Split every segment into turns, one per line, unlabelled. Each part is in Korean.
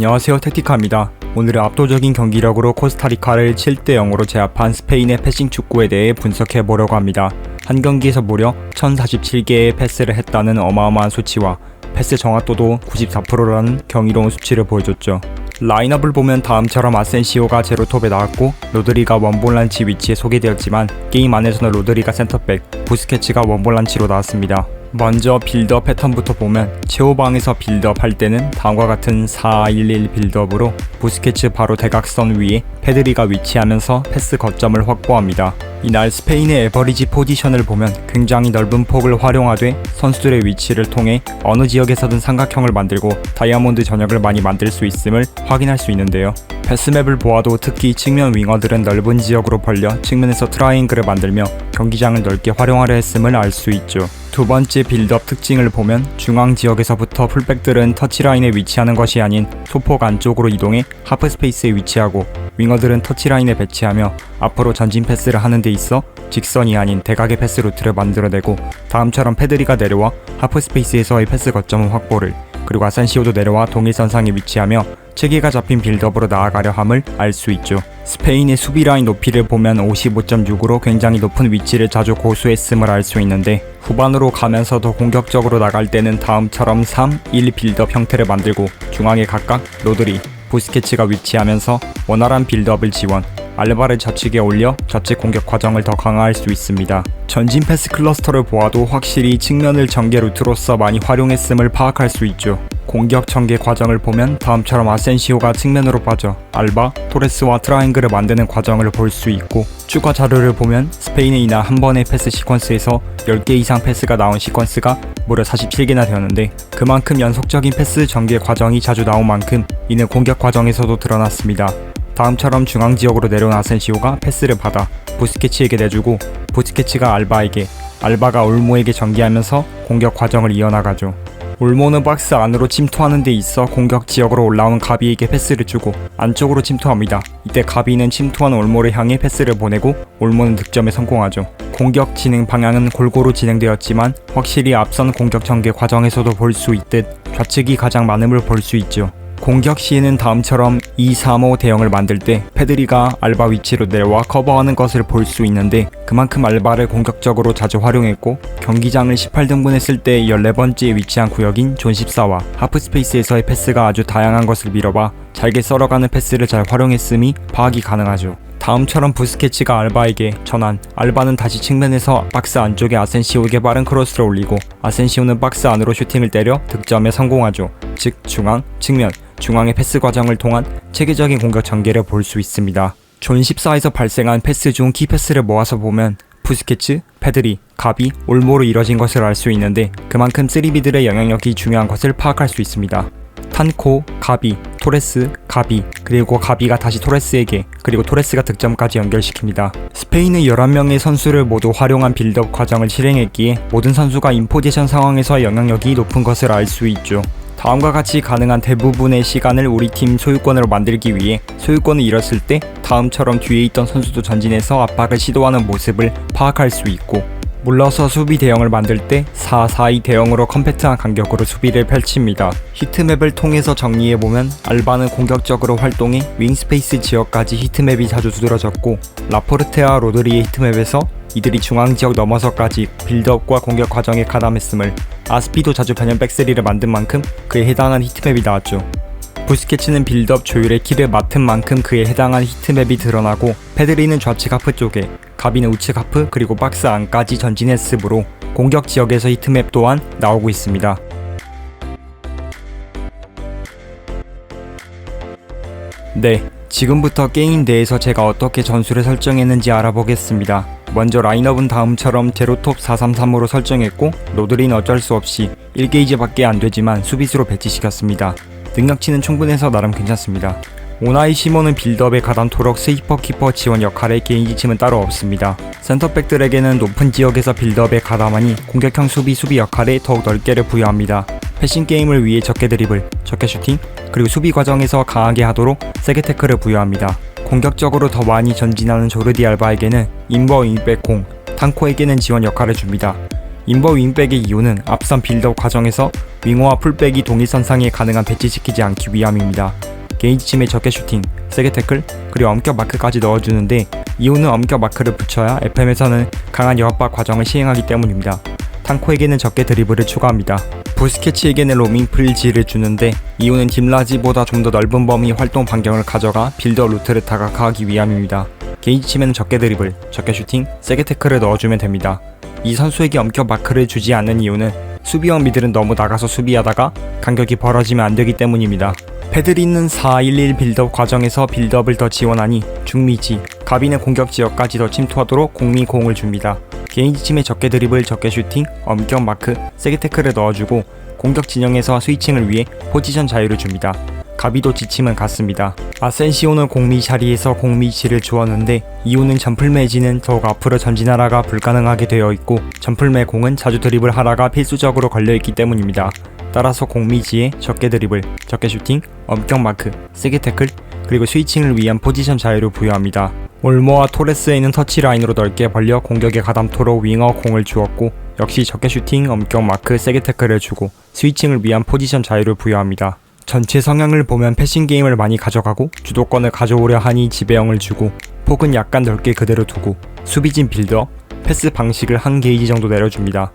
안녕하세요, 택티카입니다. 오늘은 압도적인 경기력으로 코스타리카를 7대0으로 제압한 스페인의 패싱 축구에 대해 분석해보려고 합니다. 한 경기에서 무려 1047개의 패스를 했다는 어마어마한 수치와 패스 정확도도 94%라는 경이로운 수치를 보여줬죠. 라인업을 보면 다음처럼 아센시오가 제로톱에 나왔고 로드리가 원볼란치 위치에 소개되었지만 게임 안에서는 로드리가 센터백, 부스케츠가 원볼란치로 나왔습니다. 먼저 빌드업 패턴부터 보면 최후방에서 빌드업 할 때는 다음과 같은 4-1-1 빌드업으로 부스케츠 바로 대각선 위에 페드리가 위치하면서 패스 거점을 확보합니다. 이날 스페인의 에버리지 포지션을 보면 굉장히 넓은 폭을 활용하되 선수들의 위치를 통해 어느 지역에서든 삼각형을 만들고 다이아몬드 전역을 많이 만들 수 있음을 확인할 수 있는데요. 패스맵을 보아도 특히 측면 윙어들은 넓은 지역으로 벌려 측면에서 트라이앵글을 만들며 경기장을 넓게 활용하려 했음을 알 수 있죠. 두 번째 빌드업 특징을 보면 중앙 지역에서부터 풀백들은 터치라인에 위치하는 것이 아닌 소폭 안쪽으로 이동해 하프 스페이스에 위치하고 윙어들은 터치라인에 배치하며 앞으로 전진 패스를 하는 데 있어 직선이 아닌 대각의 패스 루트를 만들어내고 다음처럼 페드리가 내려와 하프 스페이스에서의 패스 거점 확보를, 그리고 아센시오도 내려와 동일선상에 위치하며 체계가 잡힌 빌드업으로 나아가려 함을 알 수 있죠. 스페인의 수비라인 높이를 보면 55.6으로 굉장히 높은 위치를 자주 고수했음을 알 수 있는데 후반으로 가면서도 공격적으로 나갈 때는 다음처럼 3-1 빌드업 형태를 만들고 중앙에 각각 로드리, 부스케츠가 위치하면서 원활한 빌드업을 지원, 알바를 좌측에 올려 좌측 공격 과정을 더 강화할 수 있습니다. 전진 패스 클러스터를 보아도 확실히 측면을 전개 루트로서 많이 활용했음을 파악할 수 있죠. 공격 전개 과정을 보면 다음처럼 아센시오가 측면으로 빠져 알바, 토레스와 트라이앵글을 만드는 과정을 볼 수 있고, 추가 자료를 보면 스페인의 이날 한 번의 패스 시퀀스에서 10개 이상 패스가 나온 시퀀스가 무려 47개나 되었는데 그만큼 연속적인 패스 전개 과정이 자주 나온 만큼 이는 공격 과정에서도 드러났습니다. 다음처럼 중앙 지역으로 내려온 아센시오가 패스를 받아 부스케츠에게 내주고 부스케츠가 알바에게, 알바가 올모에게 전개하면서 공격 과정을 이어나가죠. 올모는 박스 안으로 침투하는 데 있어 공격 지역으로 올라온 가비에게 패스를 주고 안쪽으로 침투합니다. 이때 가비는 침투한 올모를 향해 패스를 보내고 올모는 득점에 성공하죠. 공격 진행 방향은 골고루 진행되었지만 확실히 앞선 공격 전개 과정에서도 볼 수 있듯 좌측이 가장 많음을 볼 수 있죠. 공격 시에는 다음처럼 2-3-5 대형을 만들 때 페드리가 알바 위치로 내려와 커버하는 것을 볼 수 있는데 그만큼 알바를 공격적으로 자주 활용했고, 경기장을 18등분 했을 때 14번째에 위치한 구역인 존 14와 하프 스페이스에서의 패스가 아주 다양한 것을 밀어봐 잘게 썰어가는 패스를 잘 활용했음이 파악이 가능하죠. 다음처럼 부스케츠가 알바에게 전환, 알바는 다시 측면에서 박스 안쪽에 아센시오에게 빠른 크로스를 올리고 아센시오는 박스 안으로 슈팅을 때려 득점에 성공하죠. 즉 중앙, 측면, 중앙의 패스 과정을 통한 체계적인 공격 전개를 볼 수 있습니다. 존 14에서 발생한 패스 중 키패스를 모아서 보면 부스케츠, 페드리, 가비, 올모로 이뤄진 것을 알 수 있는데 그만큼 3B들의 영향력이 중요한 것을 파악할 수 있습니다. 탄코, 가비, 토레스, 가비, 그리고 가비가 다시 토레스에게, 그리고 토레스가 득점까지 연결시킵니다. 스페인은 11명의 선수를 모두 활용한 빌드업 과정을 실행했기에 모든 선수가 인포지션 상황에서 영향력이 높은 것을 알 수 있죠. 다음과 같이 가능한 대부분의 시간을 우리 팀 소유권으로 만들기 위해 소유권을 잃었을 때 다음처럼 뒤에 있던 선수도 전진해서 압박을 시도하는 모습을 파악할 수 있고, 물러서 수비 대형을 만들 때 4-4-2 대형으로 컴팩트한 간격으로 수비를 펼칩니다. 히트맵을 통해서 정리해보면 알바는 공격적으로 활동해 윙스페이스 지역까지 히트맵이 자주 두드러졌고, 라포르테와 로드리의 히트맵에서 이들이 중앙 지역 넘어서까지 빌드업과 공격 과정에 가담했음을, 아스피도 자주 변형 백스리를 만든 만큼 그에 해당한 히트맵이 나왔죠. 부스케츠는 빌드업 조율의 키를 맡은 만큼 그에 해당한 히트맵이 드러나고, 페드리는 좌측 하프 쪽에, 가비는 우측 하프 그리고 박스 안까지 전진했으므로 공격 지역에서 히트맵 또한 나오고 있습니다. 네, 지금부터 게임 내에서 제가 어떻게 전술을 설정했는지 알아보겠습니다. 먼저 라인업은 다음처럼 제로톱 4-3-3으로 설정했고, 로드리는 어쩔 수 없이 1게이지 밖에 안되지만 수비수로 배치시켰습니다. 능력치는 충분해서 나름 괜찮습니다. 오나이 시몬은 빌드업에 가담토록 스위퍼 키퍼 지원 역할에 게이지침은 따로 없습니다. 센터백들에게는 높은 지역에서 빌드업에 가담하니 공격형 수비 역할에 더욱 넓게를 부여합니다. 패싱 게임을 위해 적게 드리블, 적게 슈팅, 그리고 수비 과정에서 강하게 하도록 세게 태클을 부여합니다. 공격적으로 더 많이 전진하는 조르디 알바에게는 인버 윙백 공, 탄코에게는 지원 역할을 줍니다. 인버 윙백의 이유는 앞선 빌드업 과정에서 윙어와 풀백이 동일선상에 가능한 배치시키지 않기 위함입니다. 게이지 침에 적게 슈팅, 세게 태클, 그리고 엄격 마크까지 넣어주는데 이유는 엄격 마크를 붙여야 FM에서는 강한 역압박 과정을 시행하기 때문입니다. 탕코에게는 적게 드리블을 추가합니다. 부스케치에게는 로밍 프리지를 주는데 이유는 딥라지보다 좀 더 넓은 범위 활동 반경을 가져가 빌더 루트를 다각화하기 위함입니다. 게이지 침에는 적게 드리블, 적게 슈팅, 세게 태클을 넣어주면 됩니다. 이 선수에게 엄격 마크를 주지 않는 이유는 수비형 미들은 너무 나가서 수비하다가 간격이 벌어지면 안되기 때문입니다. 패드리는 4-1-1 빌드업 과정에서 빌드업을 더 지원하니 중미지, 가비는 공격 지역까지 더 침투하도록 공미 공을 줍니다. 게이지 침에 적게 드리블, 적게 슈팅, 엄격 마크, 세게 태클을 넣어주고 공격 진영에서 스위칭을 위해 포지션 자유를 줍니다. 가비도 지침은 같습니다. 아센시오는 공미 자리에서 공미치를 주었는데 이유는 점플매지는 더욱 앞으로 전진하라가 불가능하게 되어 있고 점플매 공은 자주 드리블 하라가 필수적으로 걸려있기 때문입니다. 따라서 공미지에 적게 드리블, 적게 슈팅, 엄격 마크, 세게 태클, 그리고 스위칭을 위한 포지션 자유를 부여합니다. 올모와 토레스에는 터치라인으로 넓게 벌려 공격에 가담토록 윙어 공을 주었고 역시 적게 슈팅, 엄격 마크, 세게 태클을 주고 스위칭을 위한 포지션 자유를 부여합니다. 전체 성향을 보면 패싱 게임을 많이 가져가고 주도권을 가져오려 하니 지배형을 주고 폭은 약간 넓게 그대로 두고 수비진 빌드업, 패스 방식을 한 게이지 정도 내려줍니다.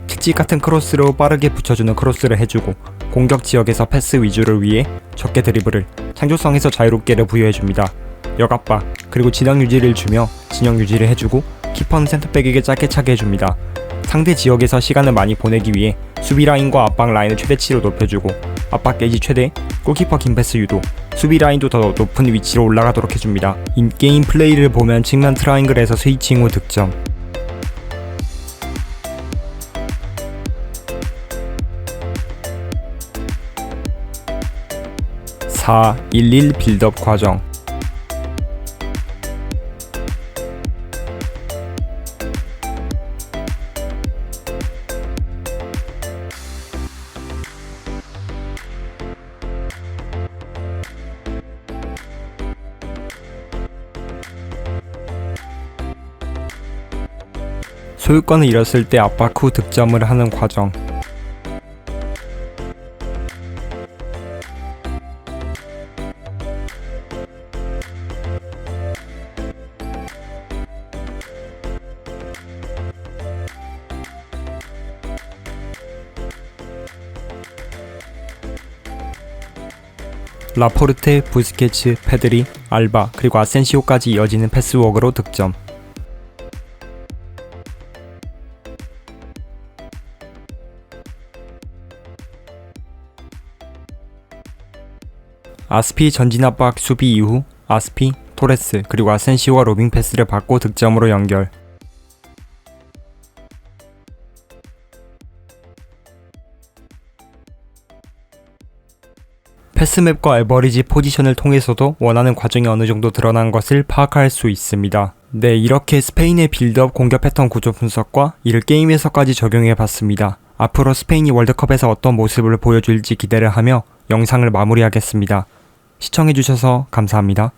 킥지 같은 크로스로 빠르게 붙여주는 크로스를 해주고 공격 지역에서 패스 위주를 위해 적게 드리블을, 창조성에서 자유롭게를 부여해줍니다. 역압박, 그리고 진영 유지를 주며 진영 유지를 해주고 키퍼는 센터백에게 짧게 차게 해줍니다. 상대 지역에서 시간을 많이 보내기 위해 수비 라인과 압박 라인을 최대치로 높여주고 압박 게이지 최대, 골키퍼 긴 패스 유도, 수비 라인도 더 높은 위치로 올라가도록 해줍니다. 인게임 플레이를 보면 측면 트라이앵글에서 스위칭 후 득점, 4-1-1 빌드업 과정, 소유권을 잃었을 때 압박 후 득점을 하는 과정, 라포르테, 부스케츠, 페드리, 알바, 그리고 아센시오까지 이어지는 패스워크로 득점. 아스피 전진 압박 수비 이후 아스피, 토레스, 그리고 아센시오가 로빙 패스를 받고 득점으로 연결. 패스맵과 에버리지 포지션을 통해서도 원하는 과정이 어느 정도 드러난 것을 파악할 수 있습니다. 네, 이렇게 스페인의 빌드업 공격 패턴 구조 분석과 이를 게임에서까지 적용해 봤습니다. 앞으로 스페인이 월드컵에서 어떤 모습을 보여줄지 기대를 하며 영상을 마무리하겠습니다. 시청해주셔서 감사합니다.